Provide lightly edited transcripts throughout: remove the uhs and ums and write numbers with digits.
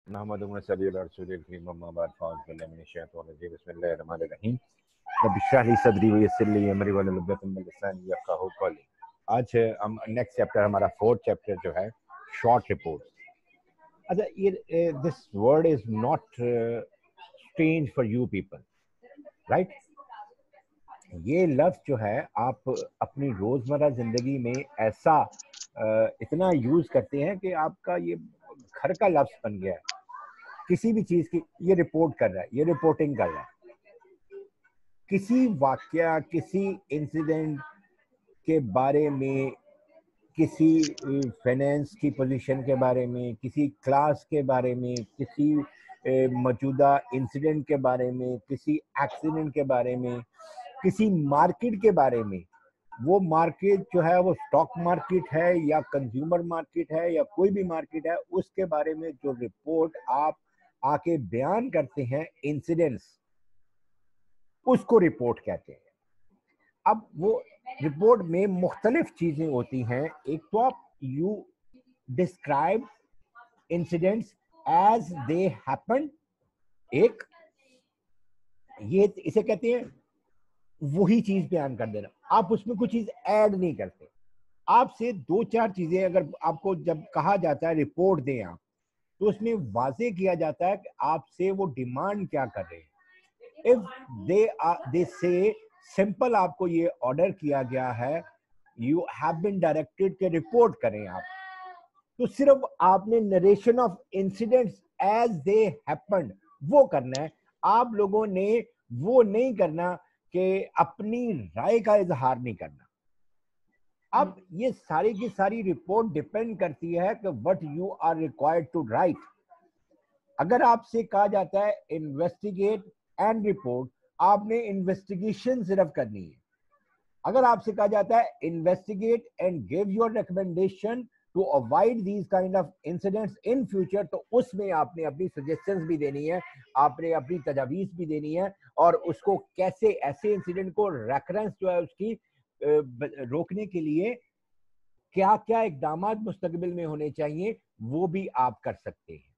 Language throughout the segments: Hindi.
नहमदुहु व नस्तईनुहु अला रसूलिल करीम अम्मा बाद फ़अऊज़ु बिल्लाहि मिनश शैतानिर रजीम बिस्मिल्लाहिर रहमानिर रहीम रब्बि इश्रह ली सदरी व यस्सिर ली अमरी वहलुल उक़दतम मिन लिसानी यफ़क़हू क़ौली। आज हम नेक्स्ट चैप्टर, हमारा फोर्थ चैप्टर जो है शॉर्ट रिपोर्ट। अच्छा, ये this word is not strange for you people, right? ये लफ्ज जो है आप अपनी रोजमर्रा जिंदगी में ऐसा इतना यूज करते हैं कि आपका ये घर का लफ्ज बन गया है। किसी भी चीज की ये रिपोर्ट कर रहा है, ये रिपोर्टिंग कर रहा है। किसी वाकया, किसी इंसिडेंट के बारे में, किसी फाइनेंस की पोजीशन के बारे में, किसी क्लास के बारे में, किसी मौजूदा इंसिडेंट के बारे में, किसी एक्सीडेंट के बारे में, किसी मार्केट के बारे में। वो मार्केट जो है वो स्टॉक मार्केट है या कंज्यूमर मार्केट है या कोई भी मार्केट है, उसके बारे में जो रिपोर्ट आप आके बयान करते हैं, इंसिडेंट्स, उसको रिपोर्ट कहते हैं। अब वो रिपोर्ट में मुख्तलिफ चीजें होती हैं। एक तो आप you describe incidents as they happen, एक ये इसे कहते हैं वही चीज बयान कर देना। आप उसमें कुछ चीज ऐड नहीं करते। आपसे दो चार चीजें अगर आपको जब कहा जाता है रिपोर्ट दें आप, तो उसमें वाजे किया जाता है कि आपसे वो डिमांड क्या कर रहे हैं। इफ दे से सिंपल आपको ये ऑर्डर किया गया है, यू हैव बीन डायरेक्टेड के रिपोर्ट करें आप, तो सिर्फ आपने narration of incidents as they happened वो करना है। आप लोगों ने वो नहीं करना कि अपनी राय का इजहार नहीं करना। अब ये सारी की सारी रिपोर्ट डिपेंड करती है कि what you are required to write. अगर आपसे कहा जाता है इन्वेस्टिगेट एंड रिपोर्ट, आपने इन्वेस्टिगेशन सिर्फ करनी है। अगर आपसे कहा जाता है investigate and give your recommendation to avoid these kind of incidents in future, तो उसमें आपने अपनी सजेशंस भी देनी है, आपने अपनी तजावीज भी देनी है, और उसको कैसे ऐसे इंसिडेंट को रेफरेंस जो है उसकी रोकने के लिए क्या क्या इकदाम मुस्तकबिल में होने चाहिए, वो भी आप कर सकते हैं।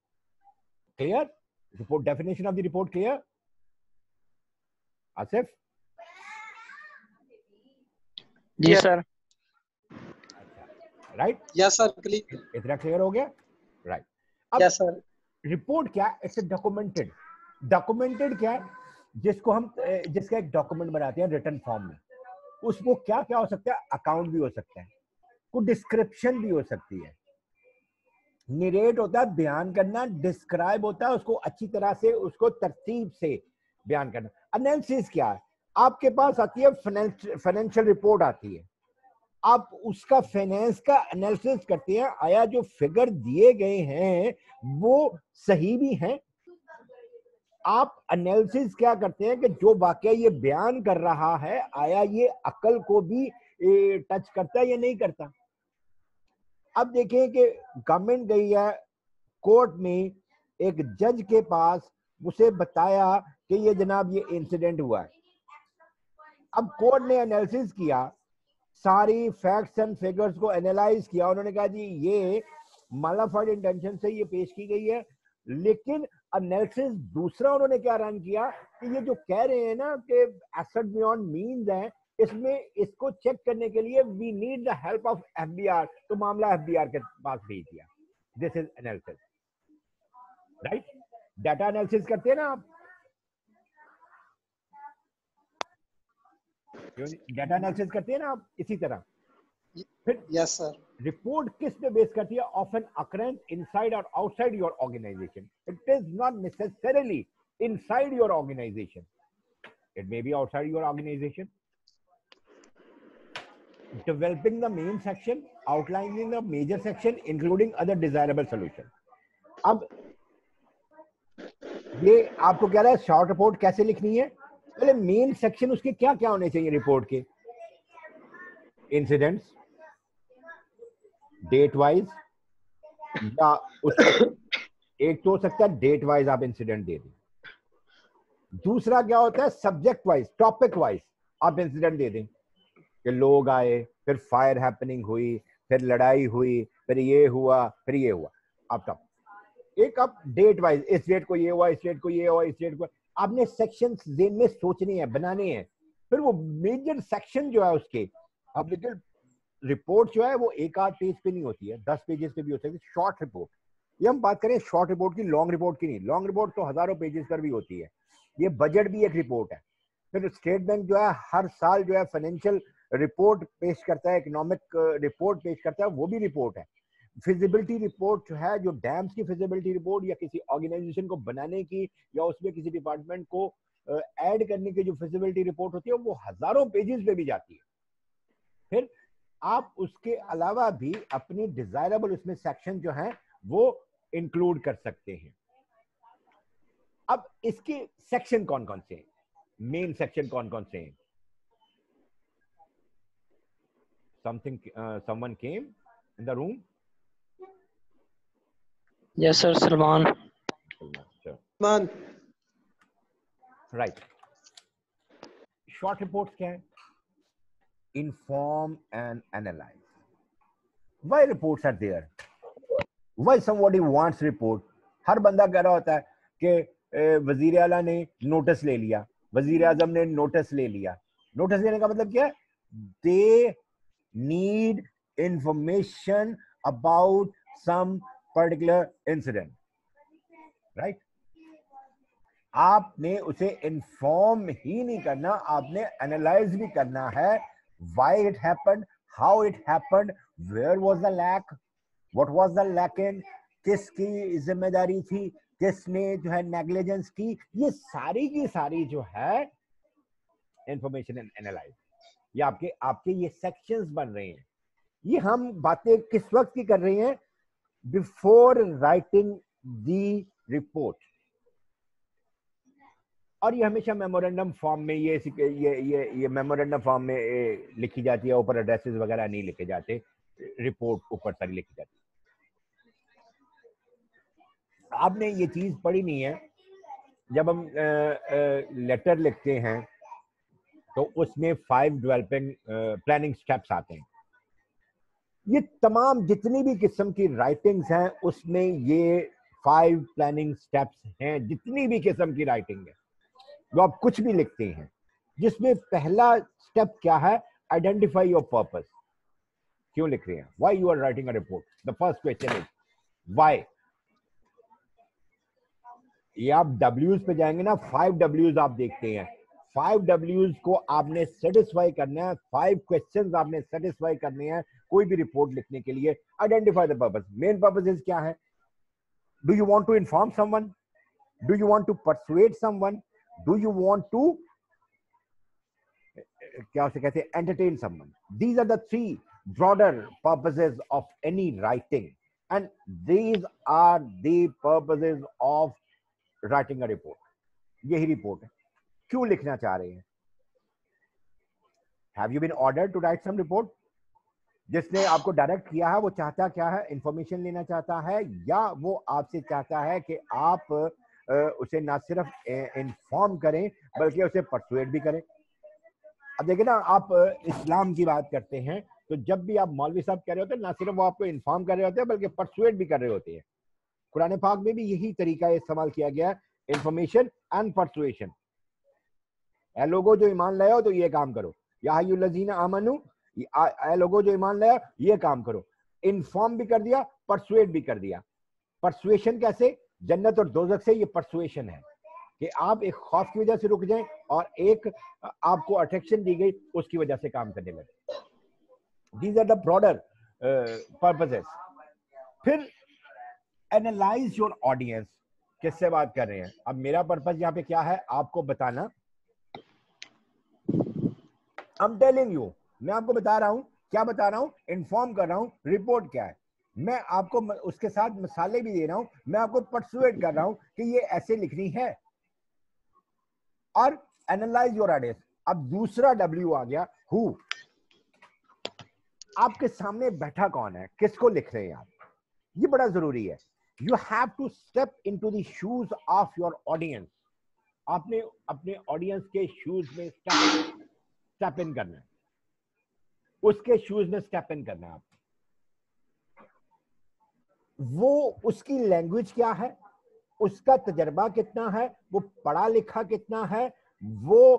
Clear? Report, definition of the report clear? Asif? जी sir. Right? Yes sir, clear. इतना क्लियर हो गया? राइट। अब यस सर। रिपोर्ट क्या है? It's documented. डॉक्यूमेंटेड क्या है? जिसको हम जिसका एक डॉक्यूमेंट बनाते हैं रिटन फॉर्म में, उसको क्या क्या हो सकता है? अकाउंट भी हो सकता है, कुछ डिस्क्रिप्शन भी हो सकती है, निरेट होता है बयान करना, डिस्क्राइब होता है उसको अच्छी तरह से, उसको तरतीब से बयान करना। एनालिसिस क्या है? आपके पास आती है फाइनेंशियल रिपोर्ट आती है, आप उसका फाइनेंस का एनालिसिस करते हैं, आया जो फिगर दिए गए हैं वो सही भी हैं। आप एनालिसिस क्या करते हैं कि जो वाकया ये बयान कर रहा है, आया ये अकल को भी टच करता है या नहीं करता। अब देखें कि गवर्नमेंट गई है कोर्ट में, एक जज के पास, उसे बताया कि ये जनाब ये इंसिडेंट हुआ है। अब कोर्ट ने एनालिसिस किया, सारी फैक्ट्स एंड फिगर्स को एनालाइज किया, उन्होंने कहा जी ये मालाफाइड इंटेंशन से ये पेश की गई है। लेकिन एनालिसिस दूसरा उन्होंने क्या रन किया कि ये जो कह रहे हैं ना कि एसेट बियॉन्ड मीन्स है, इसमें इसको चेक करने के लिए we need the help of FBR, तो मामला एफबीआर के पास भेज दिया। This is analysis, right? Data analysis करते हैं ना आप, डाटा एनालिसिस करते हैं ना आप, इसी तरह। फिर यस सर। रिपोर्ट किस पे बेस करती है? ऑफन अकरेंस इनसाइड और outside your organisation. It is not necessarily inside your organisation, it may be outside your organisation. Developing the main section, outlining the major section, including other desirable solution. अब ये आपको कह रहा है शॉर्ट रिपोर्ट कैसे लिखनी है। पहले मेन सेक्शन उसके क्या क्या होने चाहिए रिपोर्ट के? इंसिडेंट्स, डेट वाइज, या उसको एक तो हो सकता है डेट वाइज आप इंसिडेंट दे दें। दूसरा क्या होता है? सब्जेक्ट वाइज, टॉपिक वाइज आप इंसिडेंट दे दें कि लोग आए, फिर फायर हैपनिंग हुई, फिर लड़ाई हुई, फिर ये हुआ, फिर ये हुआ। आप टॉप एक आप डेट वाइज, इस डेट को ये हुआ, इस डेट को ये हुआ, इस डेट को, आपने सेक्शन जेन में सोचने हैं, बनाने हैं। फिर वो मेजर सेक्शन जो है उसके, अब लेकिन रिपोर्ट जो है वो एक आध पेज पे नहीं होती है, 10 पेजेस पे भी हो सकती है शॉर्ट रिपोर्ट। ये हम बात करें शॉर्ट रिपोर्ट की, लॉन्ग रिपोर्ट की नहीं। लॉन्ग रिपोर्ट तो हजारों पेजेस पर भी होती है। ये बजट भी एक रिपोर्ट है। फिर स्टेट बैंक जो है हर साल जो है फाइनेंशियल रिपोर्ट पेश करता है, इकोनॉमिक रिपोर्ट पेश करता है, वो भी रिपोर्ट है। फिजिबिलिटी रिपोर्ट जो है, जो डैम्स की फिजिबिलिटी रिपोर्ट या किसी ऑर्गेनाइजेशन को बनाने की या उसमें किसी डिपार्टमेंट को ऐड करने की जो फिजिबिलिटी रिपोर्ट होती है, वो हजारों पेजेस पे भी जाती है। फिर आप उसके अलावा भी अपनी डिजायरेबल उसमें सेक्शन जो है वो इंक्लूड कर सकते हैं। अब इसके सेक्शन कौन कौन से हैं, मेन सेक्शन कौन कौन से हैं? Someone came in the room. Yes, sir. Salman. Man. Right. Short reports क्या है? Inform and analyze. Why reports are there? Why somebody wants report? हर बंदा कह रहा होता है कि वजीर आला ने नोटिस ले लिया, वजीर आजम ने नोटिस ले लिया। नोटिस लेने का मतलब क्या है? They need information about some particular incident, right? आपने उसे इन्फॉर्म ही नहीं करना, आपने एनालाइज भी करना है। why it happened, how it happened, where was the lack, what was the lacking, किसकी जिम्मेदारी थी, किसने जो है नेग्लिजेंस की, ये सारी की सारी जो है इंफॉर्मेशन एनालाइज। ये आपके आपके ये सेक्शंस बन रहे हैं। ये हम बातें किस वक्त की कर रहे हैं? Before writing the report. और ये हमेशा मेमोरेंडम फॉर्म में ये मेमोरेंडम फॉर्म में लिखी जाती है, ऊपर एड्रेसेस वगैरह नहीं लिखे जाते, रिपोर्ट ऊपर सारी लिखी जाती है। आपने ये चीज पढ़ी नहीं है, जब हम लेटर लिखते हैं तो उसमें 5 डेवलपिंग प्लानिंग स्टेप्स आते हैं। ये तमाम जितनी भी किस्म की राइटिंग्स हैं उसमें ये 5 प्लानिंग स्टेप्स हैं, जितनी भी किस्म की राइटिंग है जो आप कुछ भी लिखते हैं, जिसमें पहला स्टेप क्या है? Identify your purpose. क्यों लिख रहे हैं? Why you are writing a report? The first question is why. ये आप W's पे जाएंगे ना, 5 W's आप देखते हैं। 5 W's को आपने सेटिस्फाई करना है, 5 क्वेश्चंस आपने सेटिस्फाई करने हैं कोई भी रिपोर्ट लिखने के लिए। Identify the purpose. Main purposes क्या है? Do you want to inform someone? Do you want to persuade someone? Do you want to, क्या उसे कहते हैं, entertain someone? These are the 3 broader purposes of any writing, and these are the purposes of writing a report. यही रिपोर्ट है। क्यों लिखना चाह रहे हैं? Have you been ordered to write some report? जिसने आपको डायरेक्ट किया है वो चाहता क्या है? इंफॉर्मेशन लेना चाहता है, या वो आपसे चाहता है कि आप उसे ना सिर्फ इन्फॉर्म करें बल्कि उसे परसुएड भी करें? अब देखिए ना, आप इस्लाम की बात करते हैं तो जब भी आप मौलवी साहब कह रहे होते हैं, ना सिर्फ वो आपको इन्फॉर्म कर रहे होते हैं बल्कि परसुएड भी कर रहे होते हैं। कुरान पाक में भी यही तरीका इस्तेमाल किया गया है, इंफॉर्मेशन एंड परसुएशन। ए लोगो जो ईमान लाए हो तो ये काम करो, या अय्युहल्लज़ीना आमनू, ए लोगो जो ईमान लाए हो ये काम करो। इन्फॉर्म भी कर दिया, परसुएड भी कर दिया। परसुएशन कैसे? जन्नत और दोजख से। ये परसुएशन है कि आप एक खौफ की वजह से रुक जाएं और एक आपको अट्रैक्शन दी गई उसकी वजह से काम करने लगे। These are the broader purposes. फिर एनालाइज योर ऑडियंस। किससे बात कर रहे हैं? अब मेरा पर्पस यहाँ पे क्या है? आपको बताना। आई एम टेलिंग यू, मैं आपको बता रहा हूं। क्या बता रहा हूं? इन्फॉर्म कर रहा हूं रिपोर्ट क्या है। मैं आपको उसके साथ मिसालें भी दे रहा हूं, मैं आपको परसुएट कर रहा हूं कि ये ऐसे लिखनी है। और एनालाइज योर ऑडियंस। अब दूसरा W आ गया, हु। आपके सामने बैठा कौन है? किसको लिख रहे हैं आप? ये बड़ा जरूरी है। You have to step into the shoes of your audience. आपने अपने ऑडियंस के शूज में स्टेप इन करना है, उसके शूज में स्टेप इन करना है। आप वो उसकी लैंग्वेज क्या है, उसका तजर्बा कितना है, वो पढ़ा लिखा कितना है, वो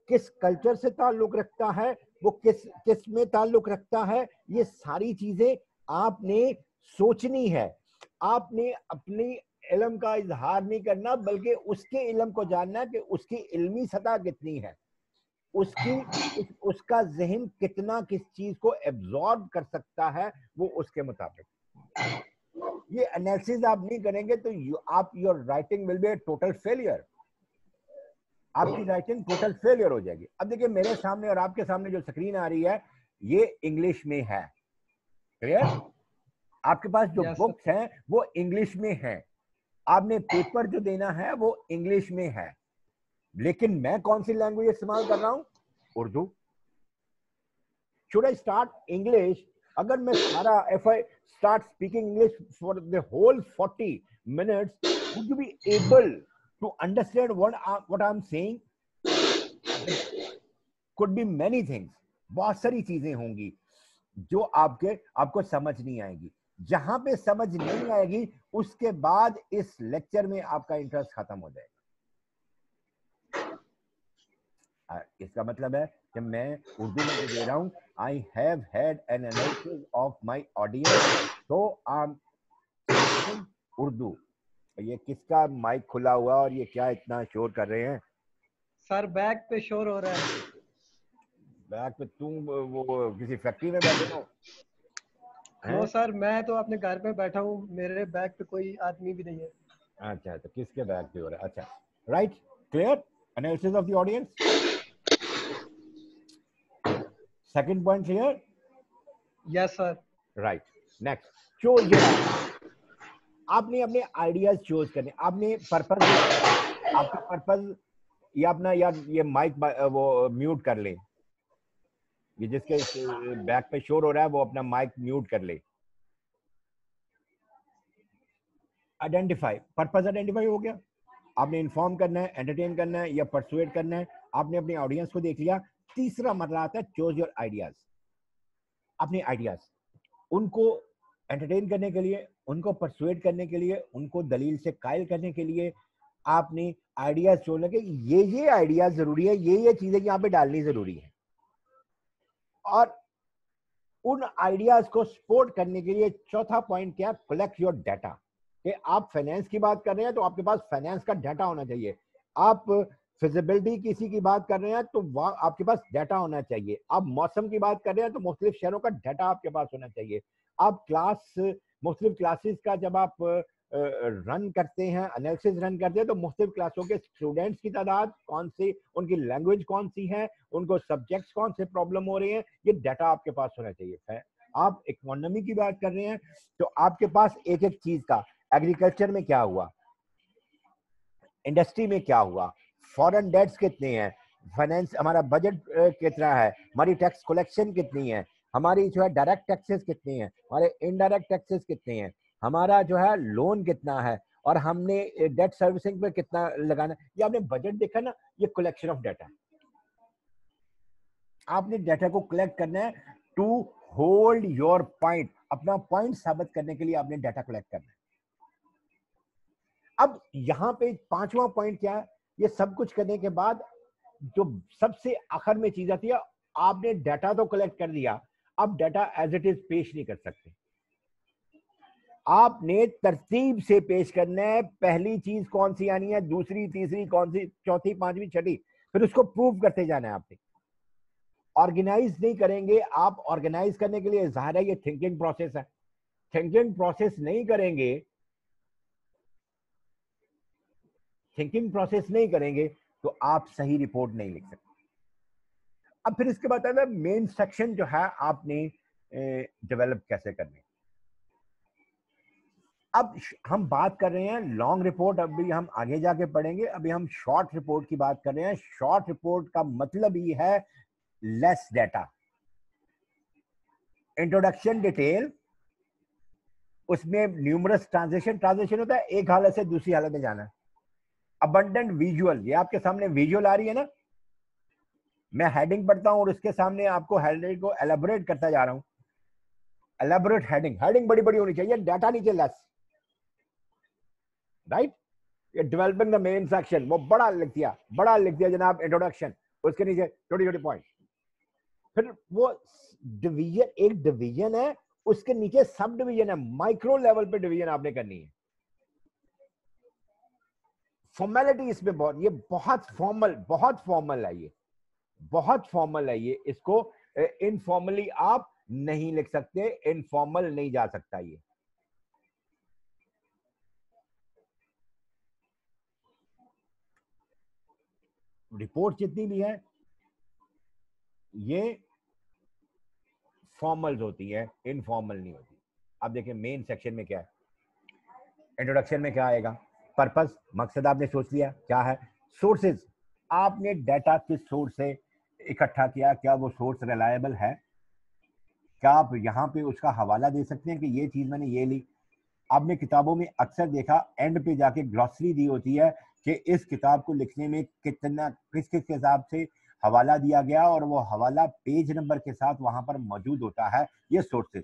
किस कल्चर से ताल्लुक रखता है, वो किस में ताल्लुक रखता है, ये सारी चीजें आपने सोचनी है। आपने अपनी इल्म का इजहार नहीं करना, बल्कि उसके इल्म को जानना है कि उसकी इल्मी सतह कितनी है, उसका जहन कितना किस चीज को एब्जॉर्ब कर सकता है, वो उसके मुताबिक। ये एनालिसिस आप नहीं करेंगे तो your writing will be A total failure. आपकी राइटिंग टोटल फेलियर हो जाएगी। अब देखिए मेरे सामने और आपके सामने जो स्क्रीन आ रही है ये इंग्लिश में है, क्लियर? आपके पास जो बुक्स हैं वो इंग्लिश में है, आपने पेपर जो देना है वो इंग्लिश में है, लेकिन मैं कौन सी लैंग्वेज इस्तेमाल कर रहा हूं? Urdu. Should I start English? अगर मैं सारा if I start speaking English for the whole 40 minutes, would you be able to understand what I'm saying? Could be many things. बहुत सारी चीजें होंगी जो आपको समझ नहीं आएगी। जहां पे समझ नहीं आएगी उसके बाद इस लेक्चर में आपका इंटरेस्ट खत्म हो जाएगा। इसका मतलब है कि मैं उर्दू में जो दे रहा हूं, I have had an analysis of my audience, तो आई एम उर्दू। ये किसका माइक खुला हुआ और ये क्या इतना शोर कर रहे हैं? सर बैक पे शोर हो रहा है। बैक पे? तुम वो किसी फैक्ट्री में बैठे हो? नो सर, मैं तो अपने घर पे बैठा हूँ, मेरे बैक पे कोई आदमी भी नहीं है। अच्छा, तो किसके बैक पे हो रहा है? अच्छा, right, clear? Analysis of the audience. Second point clear? Yes sir. Right. Next, choose your ideas. आपने अपने आइडियाज चूज करने, आपने पर्पस, आपका पर्पस ये अपना, यार ये माइक वो म्यूट कर ले, ये जिसके बैक पे शोर हो रहा है वो अपना माइक म्यूट कर ले। आइडेंटिफाई, पर्पस आइडेंटिफाई हो गया। आपने इन्फॉर्म करना है, एंटरटेन करना है या परसुएट करना है, आपने अपनी ऑडियंस को देख लिया। तीसरा मरला आता है चूज योर आइडियाज। अपने आइडियाज, उनको एंटरटेन करने के लिए, उनको परसुएट करने के लिए, उनको दलील से कायल करने के लिए आपने आइडियाज चुनने के, ये आइडियाज जरूरी है, ये चीजें यहाँ पे डालनी जरूरी है। और उन आइडियाज को सपोर्ट करने के लिए चौथा पॉइंट क्या? Collect your data. कि आप फाइनेंस की बात कर रहे हैं तो आपके पास फाइनेंस का डाटा होना चाहिए। आप फिजिबिलिटी किसी की बात कर रहे हैं तो आपके पास डाटा होना चाहिए। आप मौसम की बात कर रहे हैं तो मुख्तलिफ शहरों का डाटा आपके पास होना चाहिए। आप मुख्तलिफ क्लासेस का जब आप रन करते हैं, एनालिसिस रन करते हैं, तो मुख्तलिफ क्लासों के स्टूडेंट्स की तादाद कौन सी, उनकी लैंग्वेज कौन सी है, उनको सब्जेक्ट्स कौन से प्रॉब्लम हो रहे हैं, ये डाटा आपके पास होना चाहिए। आप इकोनॉमी की बात कर रहे हैं तो आपके पास एक एक चीज का, एग्रीकल्चर में क्या हुआ, इंडस्ट्री में क्या हुआ, फॉरेन डेट्स कितने हैं, फाइनेंस, हमारा बजट कितना है, हमारी टैक्स कलेक्शन कितनी है, हमारी जो है डायरेक्ट टैक्सेस कितनी है, हमारे इनडायरेक्ट टैक्सेस कितने हैं, हमारा जो है लोन कितना है, और हमने डेट सर्विसिंग पे कितना लगाना है। ये आपने बजट देखा ना, ये कलेक्शन ऑफ डाटा। आपने डाटा को कलेक्ट करना है टू होल्ड योर पॉइंट। अपना पॉइंट साबित करने के लिए आपने डाटा कलेक्ट करना है। अब यहां पे पांचवा पॉइंट क्या है? ये सब कुछ करने के बाद जो सबसे आखिर में चीज आती है, आपने डाटा तो कलेक्ट कर दिया, अब डाटा एज इट इज पेश नहीं कर सकते, आपने तरतीब से पेश करना है। पहली चीज कौन सी आनी है, दूसरी, तीसरी, कौन सी, चौथी, पांचवी, छठी, फिर उसको प्रूव करते जाना है। आपने ऑर्गेनाइज नहीं करेंगे, आप ऑर्गेनाइज करने के लिए ज़ाहिर है ये थिंकिंग प्रोसेस है, थिंकिंग प्रोसेस नहीं करेंगे, थिंकिंग प्रोसेस नहीं करेंगे तो आप सही रिपोर्ट नहीं लिख सकते। अब फिर इसके बाद आता है मेन सेक्शन जो है आपने डेवलप कैसे करनी। अब हम बात कर रहे हैं लॉन्ग रिपोर्ट, अभी हम आगे जाके पढ़ेंगे, अभी हम शॉर्ट रिपोर्ट की बात कर रहे हैं। शॉर्ट रिपोर्ट का मतलब ये है लेस डाटा, इंट्रोडक्शन, डिटेल, उसमें न्यूमरस ट्रांजिशन होता है, एक हालत से दूसरी हालत में जाना। अबंडेंट विजुअल, ये आपके सामने विजुअल आ रही है ना, मैं हेडिंग पढ़ता हूं और उसके सामने आपको हेडिंग को एलेबोरेट करता जा रहा हूं। एलेबोरेट हेडिंग, हेडिंग बड़ी बड़ी होनी चाहिए, डाटा नीचे less. Right. Developing the main section, वो बड़ा लिख दिया जनाब इंट्रोडक्शन, उसके नीचे छोटी छोटी पॉइंट। फिर वो डिवीजन, एक डिवीजन है, उसके नीचे सब डिवीजन है, माइक्रो लेवल पे डिवीजन आपने करनी है। फॉर्मेलिटी इसमें बहुत, ये बहुत फॉर्मल है, ये बहुत फॉर्मल है, ये इसको इनफॉर्मली आप नहीं लिख सकते, इनफॉर्मल नहीं जा सकता ये। रिपोर्ट जितनी भी है ये फॉर्मल्स होती है, इनफॉर्मल नहीं होती। अब देखिए मेन सेक्शन में क्या है, इंट्रोडक्शन में क्या आएगा, पर्पस, मकसद आपने सोच लिया क्या है, सोर्सेज, आपने डाटा किस सोर्स से इकट्ठा किया, क्या वो सोर्स रिलायबल है, क्या आप यहाँ पे उसका हवाला दे सकते हैं कि ये चीज मैंने ये ली। आपने किताबों में अक्सर देखा एंड पे जाके ग्लॉसरी दी होती है कि इस किताब को लिखने में कितना किस किस हिसाब से हवाला दिया गया, और वो हवाला पेज नंबर के साथ वहां पर मौजूद होता है। ये सोर्सेज।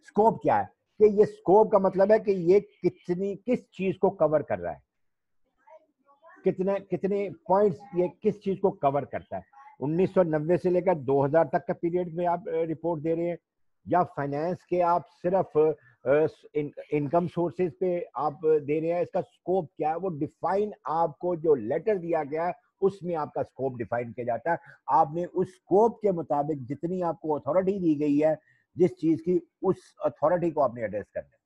स्कोप क्या है, कि ये स्कोप का मतलब है कि ये किस चीज को कवर कर रहा है, कितने कितने पॉइंट्स ये किस चीज को कवर करता है। 1990 से लेकर 2000 तक का पीरियड में आप रिपोर्ट दे रहे हैं, या फाइनेंस के आप सिर्फ इनकम सोर्सेज पे आप दे रहे हैं, इसका स्कोप क्या है, वो डिफाइन आपको जो लेटर दिया गया है उसमें आपका स्कोप डिफाइन किया जाता है। आपने उस स्कोप के मुताबिक जितनी आपको अथॉरिटी दी गई है जिस चीज की, उस अथॉरिटी को आपने एड्रेस करना है।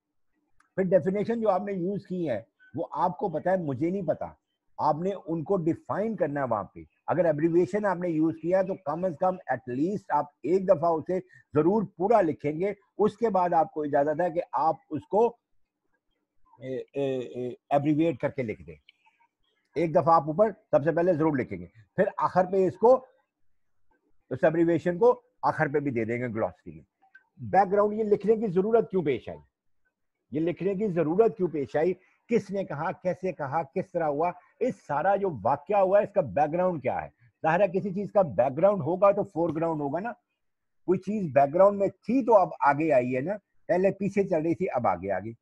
फिर डेफिनेशन जो आपने यूज की है वो आपको पता है, मुझे नहीं पता, आपने उनको डिफाइन करना है वहां पे। अगर एब्रीविएशन आपने यूज किया तो कम से कम एटलीस्ट आप एक दफा उसे जरूर पूरा लिखेंगे, उसके बाद आपको इजाजत है कि आप उसको एब्रीविएट करके लिख दें। एक दफा आप ऊपर सबसे पहले जरूर लिखेंगे, फिर आखिर पे इसको, उस एब्रीविएशन को आखिर पे भी दे देंगे ग्लॉसरी में। बैकग्राउंड, ये लिखने की जरूरत क्यों पेश आई, ये लिखने की जरूरत क्यों पेश आई, किसने कहा, कैसे कहा, किस तरह हुआ, इस सारा जो वाक्या हुआ है इसका बैकग्राउंड क्या है। जाहिर है किसी चीज का बैकग्राउंड होगा तो फोरग्राउंड होगा ना, कोई चीज बैकग्राउंड में थी तो अब आगे आई है ना, पहले पीछे चल रही थी अब आगे आ गई।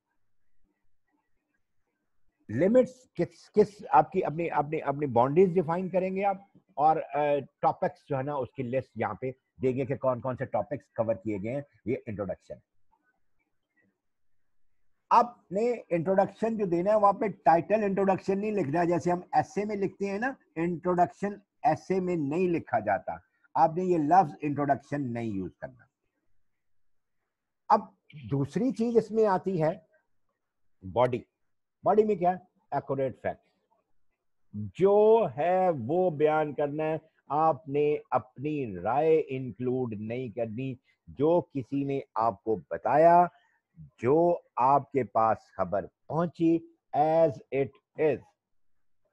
लिमिट्स, किस आपकी अपनी अपनी अपनी बाउंड्रीज डिफाइन करेंगे आप, और टॉपिक्स जो है ना उसकी लिस्ट यहाँ पे देंगे कि कौन कौन से टॉपिक्स कवर किए गए हैं। ये इंट्रोडक्शन। आपने इंट्रोडक्शन जो देना है वहां पे टाइटल इंट्रोडक्शन नहीं लिखना है, जैसे हम एसे में लिखते हैं ना, इंट्रोडक्शन एसे में नहीं लिखा जाता, आपने ये लफ्ज इंट्रोडक्शन नहीं यूज करना। अब दूसरी चीज इसमें आती है बॉडी। बॉडी में क्या है, एक्यूरेट फैक्ट जो है वो बयान करना है, आपने अपनी राय इंक्लूड नहीं करनी। जो किसी ने आपको बताया, जो आपके पास खबर पहुंची, एज इट इज,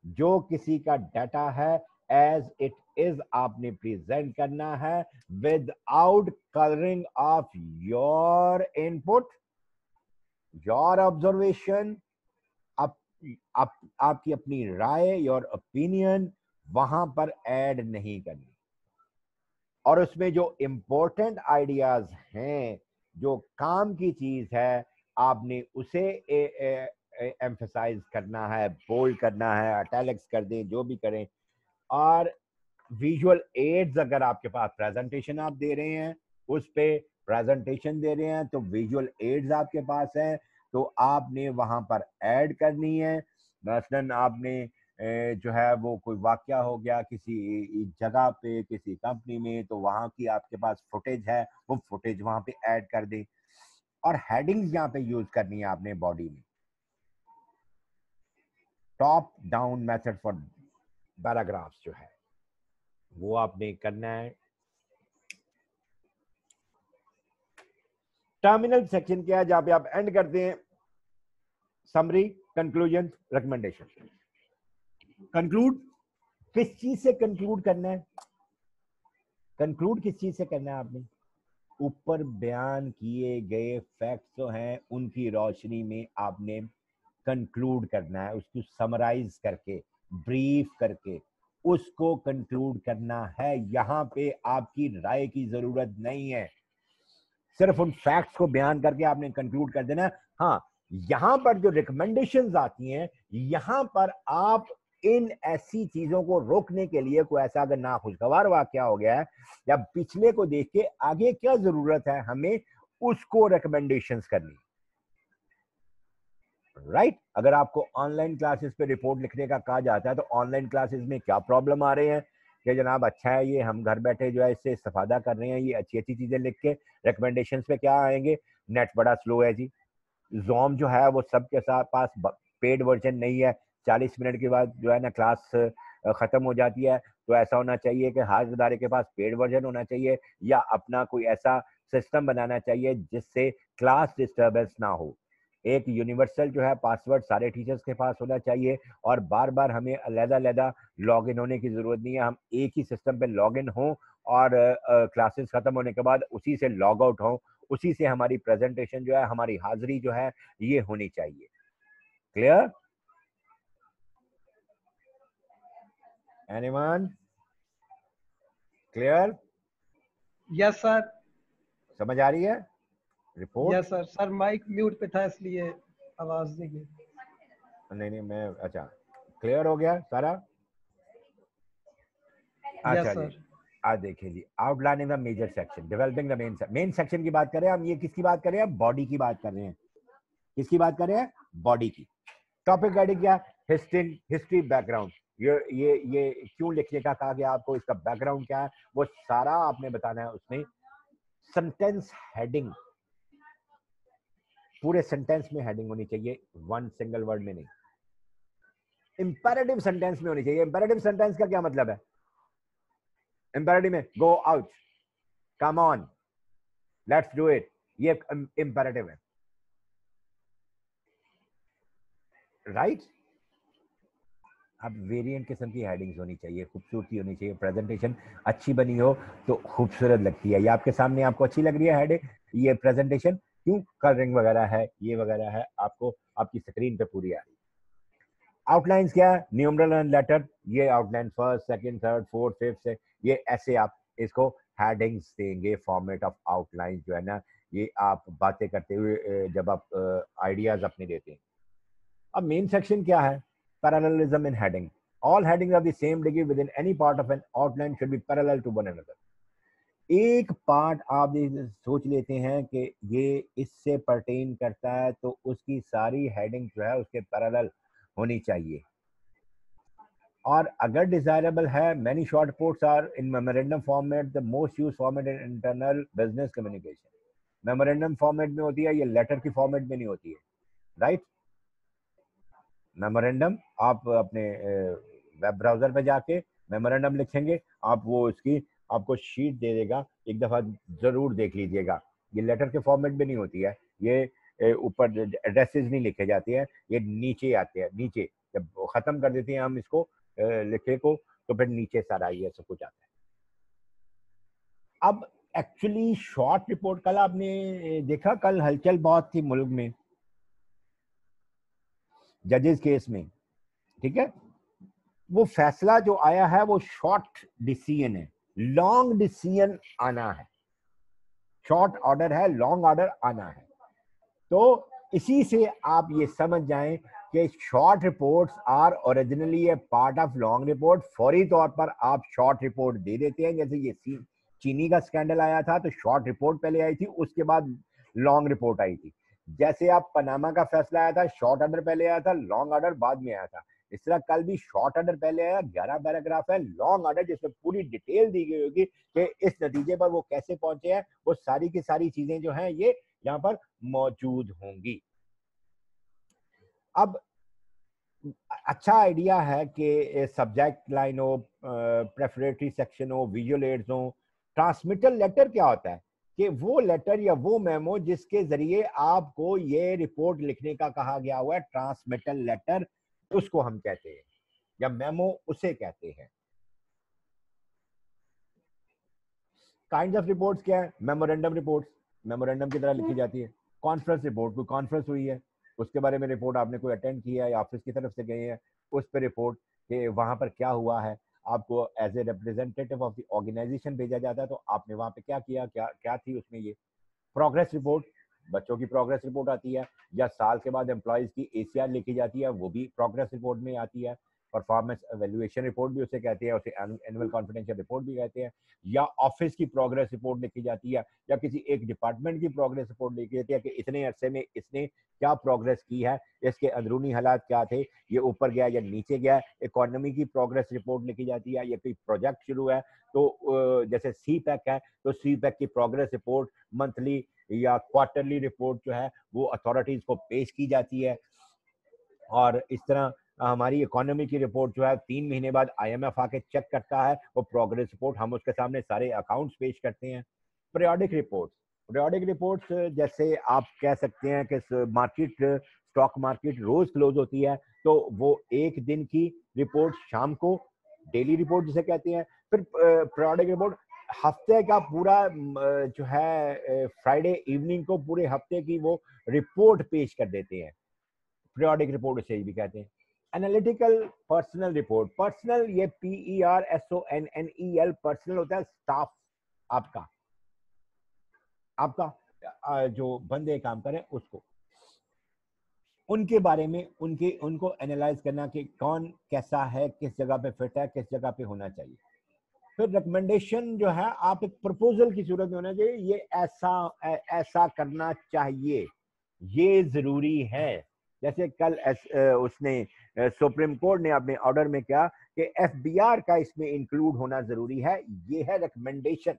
जो किसी का डाटा है एज इट इज आपने प्रेजेंट करना है, without colouring of your input, your observation, आपकी अपनी राय, योर ओपिनियन वहां पर ऐड नहीं करनी। और उसमें जो इंपॉर्टेंट आइडियाज हैं, जो काम की चीज है, आपने उसे एम्फसाइज करना है, बोल्ड करना है, इटैलिक्स कर दें, जो भी करें। और विजुअल एड्स, अगर आपके पास प्रेजेंटेशन आप दे रहे हैं, उस पे प्रेजेंटेशन दे रहे हैं तो विजुअल एड्स आपके पास हैं तो आपने वहां पर ऐड करनी है। मसलन आपने जो है वो कोई वाकया हो गया किसी जगह पे, किसी कंपनी में, तो वहां की आपके पास फुटेज है, वो फुटेज वहां पे ऐड कर दें। और हेडिंग्स यहाँ पे यूज करनी है आपने बॉडी में। Top down method for paragraphs जो है वो आपने करना है। टर्मिनल सेक्शन क्या है, जहां पे आप एंड करते हैं, समरी, कंक्लूजन, रिकमेंडेशन। कंक्लूड किस चीज से कंक्लूड करना है, कंक्लूड किस चीज से करना है आपने, ऊपर बयान किए गए फैक्ट्स जो हैं उनकी रोशनी में आपने कंक्लूड करना है, उसको समराइज करके, ब्रीफ करके उसको कंक्लूड करना है। यहां पे आपकी राय की जरूरत नहीं है, सिर्फ उन फैक्ट्स को बयान करके आपने कंक्लूड कर देना। हाँ, यहां पर जो रिकमेंडेशंस आती हैं, यहां पर आप इन ऐसी चीजों को रोकने के लिए, कोई ऐसा अगर नाखुशगवार वाकया हो गया है या पिछले को देख के आगे क्या जरूरत है हमें, उसको रिकमेंडेशंस करनी। राइट अगर आपको ऑनलाइन क्लासेस पे रिपोर्ट लिखने का कहा जाता है तो ऑनलाइन क्लासेस में क्या प्रॉब्लम आ रहे हैं कि जनाब अच्छा है ये हम घर बैठे जो है इससे इस्तेफादा कर रहे हैं, ये अच्छी अच्छी चीजें लिख के रिकमेंडेशंस पे क्या आएंगे, नेट बड़ा स्लो है जी, ज़ोम जो है वो सबके साथ पास पेड वर्जन नहीं है, 40 मिनट के बाद जो है ना क्लास खत्म हो जाती है। तो ऐसा होना चाहिए कि हर इदारे के पास पेड वर्जन होना चाहिए या अपना कोई ऐसा सिस्टम बनाना चाहिए जिससे क्लास डिस्टर्बेंस ना हो। एक यूनिवर्सल जो है पासवर्ड सारे टीचर्स के पास होना चाहिए और बार बार हमें अलग-अलग लॉग इन होने की जरूरत नहीं है, हम एक ही सिस्टम पे लॉग इन हों और क्लासेस खत्म होने के बाद उसी से लॉग आउट हों, उसी से हमारी प्रेजेंटेशन जो है, हमारी हाजिरी जो है ये होनी चाहिए। Clear? Anyone? Clear? Yes sir. समझ आ रही है report? Yes sir. Sir mike mute पे था इसलिए आवाज नहीं गई। नहीं मैं अच्छा क्लियर हो गया सारा? अच्छा यस जी, सर। आज देखिए जी, outlining the major section, developing the main section की बात कर रहे हैं हम। ये किसकी बात कर रहे हैं? बॉडी की बात कर रहे हैं। किसकी बात कर रहे हैं? बॉडी की। टॉपिक गाइडिंग क्या? History background. ये क्यों लिखने का कहा गया आपको, इसका बैकग्राउंड क्या है, वो सारा आपने बताना है उसमें। सेंटेंस हेडिंग, पूरे सेंटेंस में हेडिंग होनी चाहिए, वन सिंगल वर्ड में नहीं। इंपेरेटिव सेंटेंस में होनी चाहिए। इंपेरेटिव सेंटेंस का क्या मतलब है? इंपेरेटिव में go out, come on, let's do it, ये इंपेरेटिव है। राइट अब वेरिएंट किस्म की हेडिंग्स होनी चाहिए, खूबसूरती होनी चाहिए, प्रेजेंटेशन अच्छी बनी हो तो खूबसूरत लगती है। ये आपके सामने आपको अच्छी लग रही है हेडिंग, ये प्रेजेंटेशन क्यों, कलरिंग वगैरह है, ये वगैरह है, आपको आपकी स्क्रीन पे पूरी आ रही है। आउटलाइंस क्या है? न्यूमरल एंड लेटर, ये outline first second third fourth fifth से, ये ऐसे आप इसको हेडिंग्स देंगे। फॉर्मेट ऑफ आउटलाइन जो है ना, ये आप बातें करते हुए जब आप आइडियाज अपने देते हैं। अब मेन सेक्शन क्या है? Parallelism in heading, all headings of the same degree within any part of an outline should be parallel to one another। एक पार्ट आप सोच लेते हैं कि ये इससे पर्टेन करता है तो उसकी सारी हेडिंग जो है उसके पैरेलल होनी चाहिए। और अगर डिजायरेबल है, many short reports are in memorandum format, the most use format in internal business communication. Memorandum format में होती है, ये लेटर की फॉर्मेट में नहीं होती है। राइट मेमोरेंडम आप अपने वेब ब्राउजर पे जाके मेमोरेंडम लिखेंगे, आप वो उसकी आपको शीट दे देगा, एक दफा जरूर देख लीजिएगा। ये लेटर के फॉर्मेट में नहीं होती है, ये ऊपर एड्रेसेस नहीं लिखे जाते हैं, ये नीचे आते हैं। नीचे जब खत्म कर देते हैं हम इसको लिखे को, तो फिर नीचे सारा ये सब कुछ आता है। अब एक्चुअली शॉर्ट रिपोर्ट, कल आपने देखा, कल हलचल बहुत थी मुल्क में जजेस केस में, ठीक है? वो फैसला जो आया है वो शॉर्ट डिसीजन है, लॉन्ग डिसीजन आना है। शॉर्ट ऑर्डर है, लॉन्ग ऑर्डर आना है। तो इसी से आप ये समझ जाएं कि short reports are originally a part of long report. फौरी तौर पर आप शॉर्ट रिपोर्ट दे देते हैं। जैसे ये चीनी का स्कैंडल आया था तो शॉर्ट रिपोर्ट पहले आई थी, उसके बाद लॉन्ग रिपोर्ट आई थी। जैसे आप पनामा का फैसला आया था, शॉर्ट ऑर्डर पहले आया था, लॉन्ग ऑर्डर बाद में आया था। इस तरह कल भी शॉर्ट ऑर्डर पहले आया, 11 पैराग्राफ है, लॉन्ग ऑर्डर जिसमें पूरी डिटेल दी गई होगी कि इस नतीजे पर वो कैसे पहुंचे हैं, वो सारी की सारी चीजें जो हैं ये यहाँ पर मौजूद होंगी। अब अच्छा आइडिया है कि सब्जेक्ट लाइन हो, प्रेफरेटरी सेक्शन हो, विजुअल एड्स हो। ट्रांसमिटर लेटर क्या होता है? कि वो लेटर या वो मेमो जिसके जरिए आपको ये रिपोर्ट लिखने का कहा गया हुआ है, ट्रांसमिटर लेटर उसको हम कहते हैं, या मेमो उसे कहते हैं। काइंड्स ऑफ रिपोर्ट्स क्या है? मेमोरेंडम रिपोर्ट्स, मेमोरेंडम की तरह लिखी जाती है। कॉन्फ्रेंस रिपोर्ट, कोई कॉन्फ्रेंस हुई है उसके बारे में रिपोर्ट, आपने कोई अटेंड किया है या ऑफिस की तरफ से गए हैं, उस पर रिपोर्ट कि वहां पर क्या हुआ है, आपको as a representative of the organisation भेजा जाता है, तो आपने वहां पे क्या किया, क्या क्या थी उसमें। ये प्रोग्रेस रिपोर्ट, बच्चों की प्रोग्रेस रिपोर्ट आती है, या साल के बाद एम्प्लॉयज़ की ACR लिखी जाती है, वो भी प्रोग्रेस रिपोर्ट में आती है। परफॉर्मेंस एवेल्युएशन रिपोर्ट भी उसे कहते हैं, उसे एनुअल कॉन्फिडेंशियल रिपोर्ट भी कहते हैं। या ऑफिस की प्रोग्रेस रिपोर्ट लिखी जाती है, या किसी एक डिपार्टमेंट की प्रोग्रेस रिपोर्ट लिखी जाती है कि इतने अरसे में इसने क्या प्रोग्रेस की है, इसके अंदरूनी हालात क्या थे, ये ऊपर गया या नीचे गया। इकोनॉमी की प्रोग्रेस रिपोर्ट लिखी जाती है, या कोई प्रोजेक्ट शुरू है तो जैसे CPEC है तो CPEC की प्रोग्रेस रिपोर्ट मंथली या क्वार्टरली रिपोर्ट जो है वो अथॉरिटीज को पेश की जाती है। और इस तरह हमारी इकोनॉमी की रिपोर्ट जो है 3 महीने बाद IMF आके चेक करता है, वो प्रोग्रेस रिपोर्ट हम उसके सामने सारे अकाउंट्स पेश करते हैं। पीरियोडिक रिपोर्ट्स जैसे आप कह सकते हैं कि स्टॉक मार्केट रोज क्लोज होती है, तो वो एक दिन की रिपोर्ट शाम को डेली रिपोर्ट जिसे कहते हैं। फिर पीरियोडिक रिपोर्ट हफ्ते का पूरा जो है फ्राइडे इवनिंग को पूरे हफ्ते की वो रिपोर्ट पेश कर देते हैं। पीरियोडिक रिपोर्ट उसे भी कहते हैं। एनालिटिकल पर्सनल रिपोर्ट, पर्सनल ये PERSONNEL पर्सनल होता है स्टाफ आपका जो बंदे काम करें उसको, उनके बारे में उनको एनालाइज करना कि कौन कैसा है, किस जगह पे फिट है, किस जगह पे होना चाहिए। फिर रिकमेंडेशन जो है आप एक प्रपोजल की सूरत में होना चाहिए, ये ऐसा करना चाहिए, ये जरूरी है। जैसे कल उसने सुप्रीम कोर्ट ने अपने ऑर्डर में कहा कि FBR का इसमें इंक्लूड होना जरूरी है, ये है रिकमेंडेशन।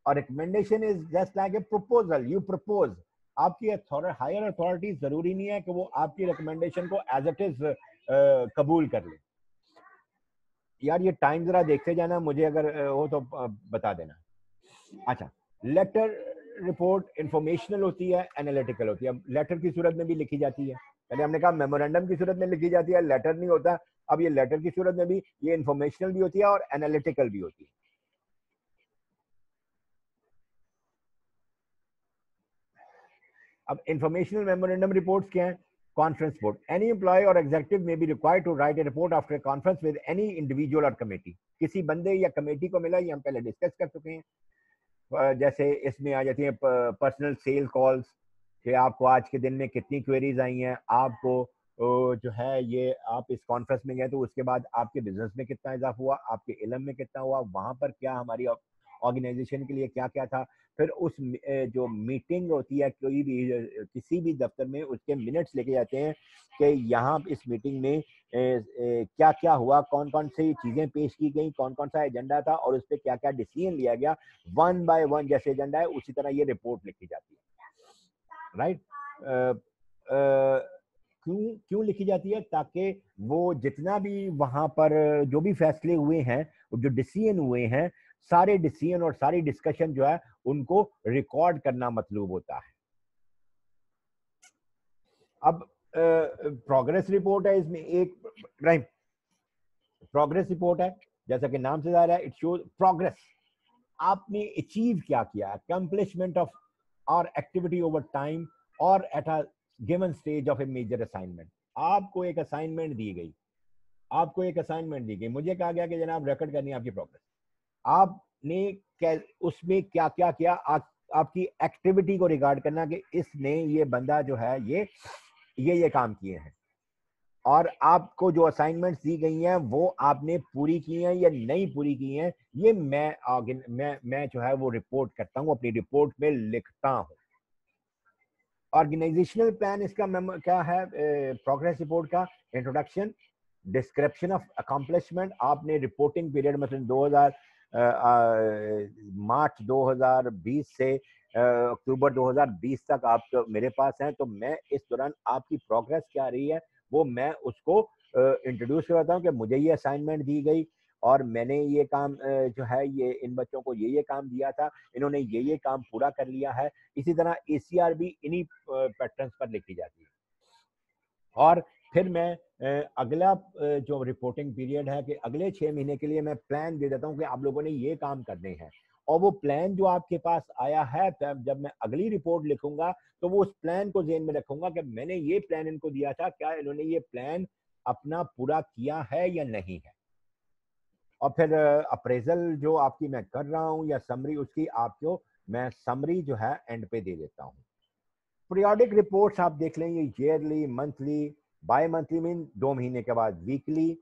और recommendation is just like a proposal, you propose. आपकी हायर अथॉरिटी जरूरी नहीं है कि वो आपकी रिकमेंडेशन को एज इट इज कबूल कर ले। यार ये टाइम जरा देखते जाना, मुझे अगर हो तो बता देना। अच्छा, लेटर रिपोर्ट इंफॉर्मेशनल होती है, एनालिटिकल होती है। लेटर की सूरत में भी लिखी जाती है, पहले हमने कहा मेमोरेंडम की सूरत में लिखी जाती है, लेटर नहीं होता। अब ये लेटर की सूरत में भी ये इंफॉर्मेशनल भी होती है और एनालिटिकल भी होती है। अब इंफॉर्मेशनल मेमोरेंडम रिपोर्ट्स क्या है? कॉन्फ्रेंस रिपोर्ट, एनी एम्प्लॉय और executive may be required to write a report after conference with any individual और कमेटी। किसी बंदे या कमेटी को मिला, ये हम पहले डिस्कस कर चुके हैं। जैसे इसमें आ जाती है पर्सनल सेल कॉल्स, कि आपको आज के दिन में कितनी क्वेरीज आई हैं, आपको जो है ये आप इस कॉन्फ्रेंस में गए तो उसके बाद आपके बिजनेस में कितना इजाफा हुआ, आपके इल्म में कितना हुआ, वहां पर क्या हमारी ऑर्गेनाइजेशन के लिए क्या क्या था। फिर उस जो मीटिंग होती है कोई भी किसी भी दफ्तर में, उसके मिनट्स लेके जाते हैं कि यहाँ इस मीटिंग में क्या क्या हुआ, कौन कौन सी चीजें पेश की गई, कौन कौन सा एजेंडा था और उस पर क्या क्या डिसीजन लिया गया। 1 बाय 1 जैसे एजेंडा है उसी तरह ये रिपोर्ट लिखी जाती है। राइट? क्यों लिखी जाती है? ताकि वो जितना भी वहां पर जो भी फैसले हुए हैं, जो डिसीजन हुए हैं, सारे डिसीजन और सारी डिस्कशन जो है उनको रिकॉर्ड करना मतलूब होता है। अब प्रोग्रेस रिपोर्ट है, इसमें एक प्रोग्रेस रिपोर्ट है, जैसा कि नाम से जाहिर है, इट शोज प्रोग्रेस, आपने अचीव क्या किया, अकम्प्लिशमेंट ऑफ और एक्टिविटी ओवर टाइम और at a given stage of a major assignment. आपको एक असाइनमेंट दी गई, मुझे कहा गया कि जनाब रिकॉर्ड करनी है आपकी प्रोग्रेस। आपने उसमें क्या क्या किया, आपकी एक्टिविटी को रिकॉर्ड करना कि इसने, ये बंदा जो है ये काम किए हैं, और आपको जो असाइनमेंट्स दी गई हैं वो आपने पूरी की हैं या नहीं पूरी की हैं, ये मैं जो है वो रिपोर्ट करता हूँ, अपनी रिपोर्ट में लिखता हूँ। ऑर्गेनाइजेशनल प्लान इसका क्या है? प्रोग्रेस रिपोर्ट का इंट्रोडक्शन, डिस्क्रिप्शन ऑफ अकम्प्लिशमेंट। आपने रिपोर्टिंग पीरियड मतलब मार्च 2020 से अक्टूबर 2020 तक आप मेरे पास हैं, तो मैं इस दौरान आपकी प्रोग्रेस क्या रही है वो मैं उसको इंट्रोड्यूस करता हूँ कि मुझे ये असाइनमेंट दी गई और मैंने ये काम जो है ये इन बच्चों को ये काम दिया था, इन्होंने ये काम पूरा कर लिया है। इसी तरह ACR भी इन्हीं पैटर्न्स पर लिखी जाती है। और फिर मैं अगला जो रिपोर्टिंग पीरियड है कि अगले 6 महीने के लिए मैं प्लान दे देता हूँ कि आप लोगों ने ये काम करने हैं, और वो प्लान जो आपके पास आया है, जब मैं अगली रिपोर्ट लिखूंगा तो वो उस प्लान को ज़हन में रखूंगा कि मैंने ये प्लान इनको दिया था, क्या इन्होंने ये प्लान अपना पूरा किया है या नहीं है। और फिर अप्रेजल जो आपकी मैं कर रहा हूँ या समरी, उसकी आपको मैं समरी जो है एंड पे दे देता हूँ। पीरियोडिक रिपोर्ट्स आप देख लें, ये yearly, monthly, by monthly mean 2 महीने के बाद, वीकली,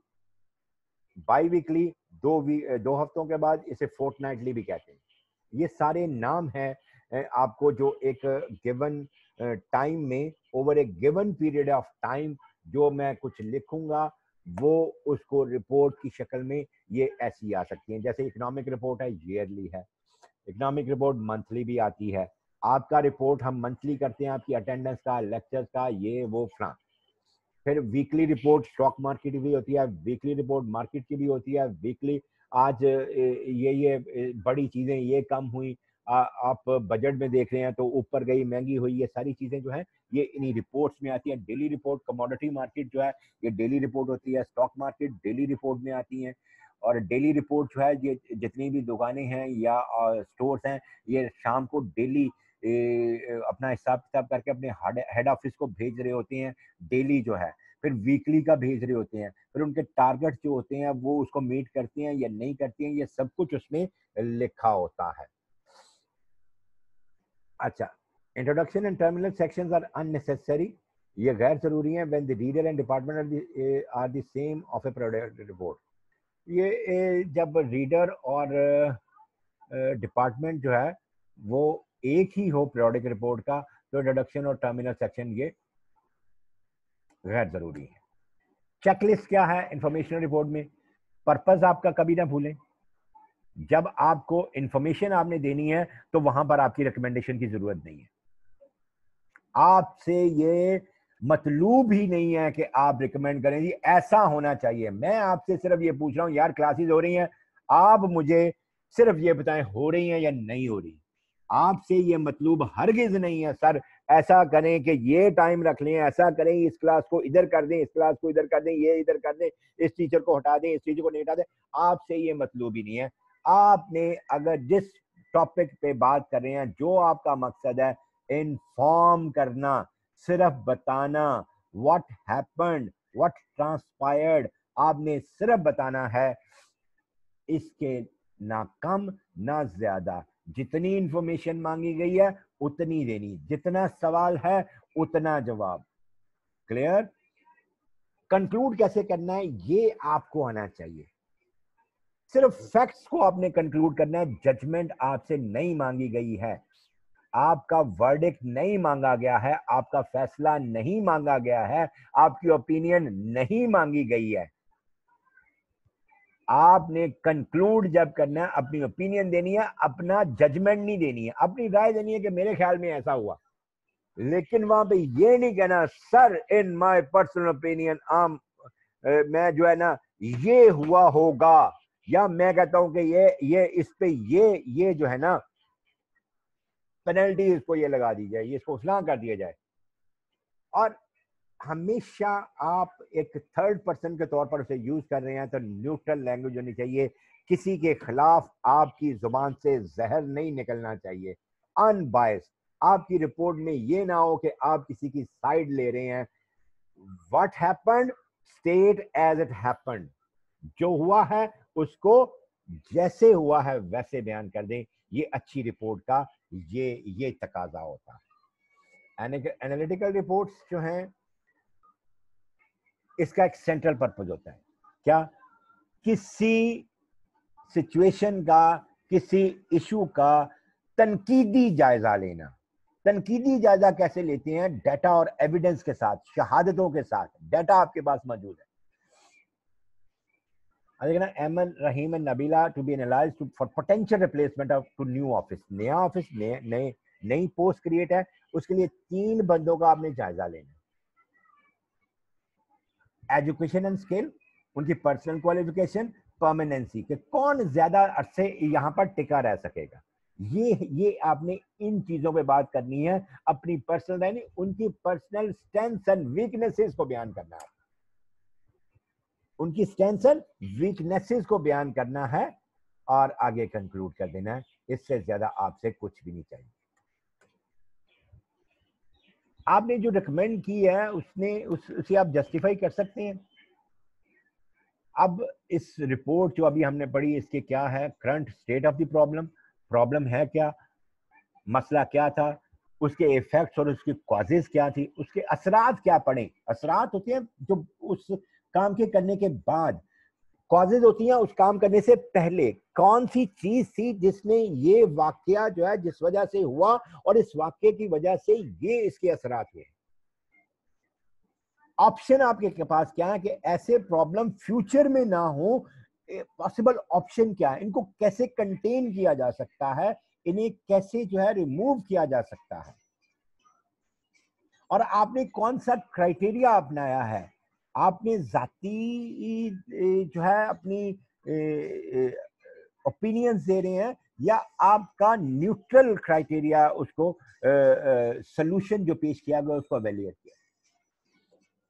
बाई वीकली 2 हफ्तों के बाद, इसे फोर्टनाइटली भी कहते हैं। ये सारे नाम हैं आपको जो एक गिवन टाइम में, over A given period of time जो मैं कुछ लिखूंगा वो उसको रिपोर्ट की शक्ल में ये ऐसी आ सकती है। जैसे इकोनॉमिक रिपोर्ट है, ईयरली है। इकोनॉमिक रिपोर्ट मंथली भी आती है। आपका रिपोर्ट हम मंथली करते हैं, आपकी अटेंडेंस का, लेक्चर्स का, ये वो फलां। फिर वीकली रिपोर्ट स्टॉक मार्केट की भी होती है, वीकली रिपोर्ट मार्केट की भी होती है। वीकली आज ये बड़ी चीजें ये कम हुई, आप बजट में देख रहे हैं तो ऊपर गई, महंगी हुई, ये सारी चीजें जो है ये इन्हीं रिपोर्ट्स में आती हैं। डेली रिपोर्ट कमोडिटी मार्केट जो है ये डेली रिपोर्ट होती है, स्टॉक मार्केट डेली रिपोर्ट में आती हैं। और डेली रिपोर्ट जो है ये जितनी भी दुकानें हैं या स्टोर्स हैं ये शाम को डेली अपना हिसाब किताब करके अपने हेड ऑफिस को भेज रहे होते हैं डेली जो है। फिर वीकली का भेज रहे होते हैं, फिर उनके टारगेट जो होते हैं वो उसको मीट करते हैं या नहीं करते हैं, ये सब कुछ उसमें लिखा होता है। अच्छा, introduction and terminal sections are unnecessary, ये गैर जरूरी हैं when the reader and department are the same of a product report. ये जब रीडर और डिपार्टमेंट जो है वो एक ही हो पीरियोडिक रिपोर्ट का, तो इंट्रोडक्शन और टर्मिनल सेक्शन ये गैर जरूरी है। चेकलिस्ट क्या है इंफॉर्मेशन रिपोर्ट में? पर्पस आपका कभी ना भूलें, जब आपको इंफॉर्मेशन आपने देनी है तो वहां पर आपकी रिकमेंडेशन की जरूरत नहीं है। आपसे ये मतलूब ही नहीं है कि आप रिकमेंड करें जी ऐसा होना चाहिए। मैं आपसे सिर्फ ये पूछ रहा हूं यार क्लासेस हो रही हैं, आप मुझे सिर्फ ये बताएं हो रही हैं या नहीं हो रही। आपसे ये मतलूब हरगिज नहीं है सर ऐसा करें कि ये टाइम रख लें, ऐसा करें, इस क्लास को इधर कर दें, इस क्लास को इधर कर दें, ये इधर कर दें, इस टीचर को हटा दें, इस टीचर को नहीं हटा दें। आपसे ये मतलूब ही नहीं है। आपने अगर जिस टॉपिक पे बात कर रहे हैं, जो आपका मकसद है इन्फॉर्म करना, सिर्फ बताना, व्हाट हैपेंड, व्हाट ट्रांसपायर्ड, आपने सिर्फ बताना है, इसके ना कम ना ज्यादा। जितनी इंफॉर्मेशन मांगी गई है उतनी देनी, जितना सवाल है उतना जवाब। क्लियर? कंक्लूड कैसे करना है ये आपको आना चाहिए। सिर्फ फैक्ट्स को आपने कंक्लूड करना है, जजमेंट आपसे नहीं मांगी गई है, आपका वर्डिक्ट नहीं मांगा गया है, आपका फैसला नहीं मांगा गया है, आपकी ओपिनियन नहीं मांगी गई है। आपने कंक्लूड जब करना है, अपनी ओपिनियन देनी है, अपना जजमेंट नहीं देनी है, अपनी राय देनी है कि मेरे ख्याल में ऐसा हुआ। लेकिन वहां पे ये नहीं कहना sir in my personal opinion मैं जो है ना ये हुआ होगा, या मैं कहता हूं कि ये इस पे ये जो है ना पेनल्टी इसको ये लगा दी जाए, ये इसको फलां कर दिया जाए। और हमेशा आप एक थर्ड पर्सन के तौर पर उसे यूज कर रहे हैं तो न्यूट्रल लैंग्वेज होनी चाहिए। किसी के खिलाफ आपकी जुबान से जहर नहीं निकलना चाहिए। अनबायस्ड, आपकी रिपोर्ट में ये ना हो कि आप किसी की साइड ले रहे हैं। What happened, state as it happened, जो हुआ है उसको जैसे हुआ है वैसे बयान कर दें। ये अच्छी रिपोर्ट का ये तकाजा होता है। एनालिटिकल रिपोर्ट्स जो हैं इसका एक सेंट्रल पर्पस होता है क्या? किसी सिचुएशन का, किसी इशू का तनकीदी जायजा लेना। तनकीदी जायजा कैसे लेते हैं? डाटा और एविडेंस के साथ, शहादतों के साथ। डाटा आपके पास मौजूद है। Eman, Rahim and Nabila to be analyzed for potential replacement of to new office। नया ऑफिस, नई पोस्ट क्रिएट है, उसके लिए 3 बंदों का आपने जायजा लेना। एजुकेशन एंड स्किल, उनकी पर्सनल क्वालिफिकेशन, परमानेंसी, कि कौन ज्यादा अरसे यहाँ पर टिका रह सकेगा। ये आपने इन चीजों पे बात करनी है। अपनी पर्सनल यानी उनकी पर्सनल स्ट्रेंथ्स एंड वीकनेसेस को बयान करना है, उनकी स्ट्रेंथ्स एंड वीकनेसेस को बयान करना है और आगे कंक्लूड कर देना है। इससे ज्यादा आपसे कुछ भी नहीं चाहिए। आपने जो रिकमेंड की है उसे आप जस्टिफाई कर सकते हैं। अब इस रिपोर्ट जो अभी हमने पढ़ी, इसके क्या है current state of the problem है क्या, मसला क्या था, उसके इफेक्ट्स और उसकी कॉजेज क्या थी, उसके असरात क्या पड़े। असरात होते हैं जो उस काम के करने के बाद, कॉजेज होती हैं उस काम करने से पहले। कौन सी चीज थी जिसने ये वाकया जो है जिस वजह से हुआ, और इस वाकये की वजह से ये इसके असरात हुए। ऑप्शन आपके पास क्या है कि ऐसे प्रॉब्लम फ्यूचर में ना हो, पॉसिबल ऑप्शन क्या है, इनको कैसे कंटेन किया जा सकता है, इन्हें कैसे जो है रिमूव किया जा सकता है, और आपने कौन सा क्राइटेरिया अपनाया है। आपने जाती जो है अपनी ओपिनियंस दे रहे हैं, या आपका न्यूट्रल क्राइटेरिया उसको सोल्यूशन जो पेश किया गया उसको एवेल्युएट किया।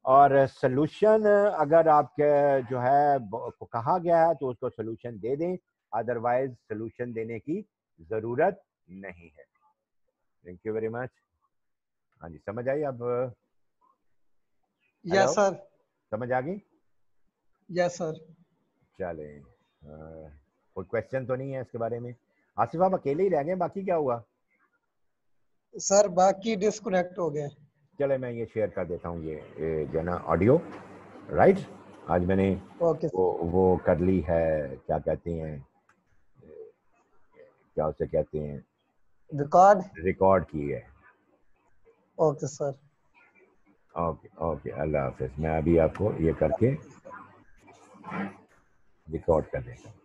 और सोल्यूशन अगर आपके जो है को कहा गया है तो उसको सोल्यूशन दे दें, अदरवाइज सोल्यूशन देने की जरूरत नहीं है। Thank you very much. हाँ जी, समझ आई अब? Yes sir. समझ आ गई? Yes sir. चले, कोई क्वेश्चन तो नहीं है इसके बारे में? आसिफ आप अकेले ही रह गए, बाकी क्या हुआ? सर बाकी डिस्कनेक्ट हो गए। चले मैं ये शेयर कर देता हूँ, ये जो ना ऑडियो, राइट। आज मैंने ओके वो कर ली है, क्या कहते हैं, क्या उसे कहते हैं, रिकॉर्ड की है। Okay sir. ओके ओके, अल्लाह हाफिज। मैं अभी आपको ये करके रिकॉर्ड कर देता हूँ।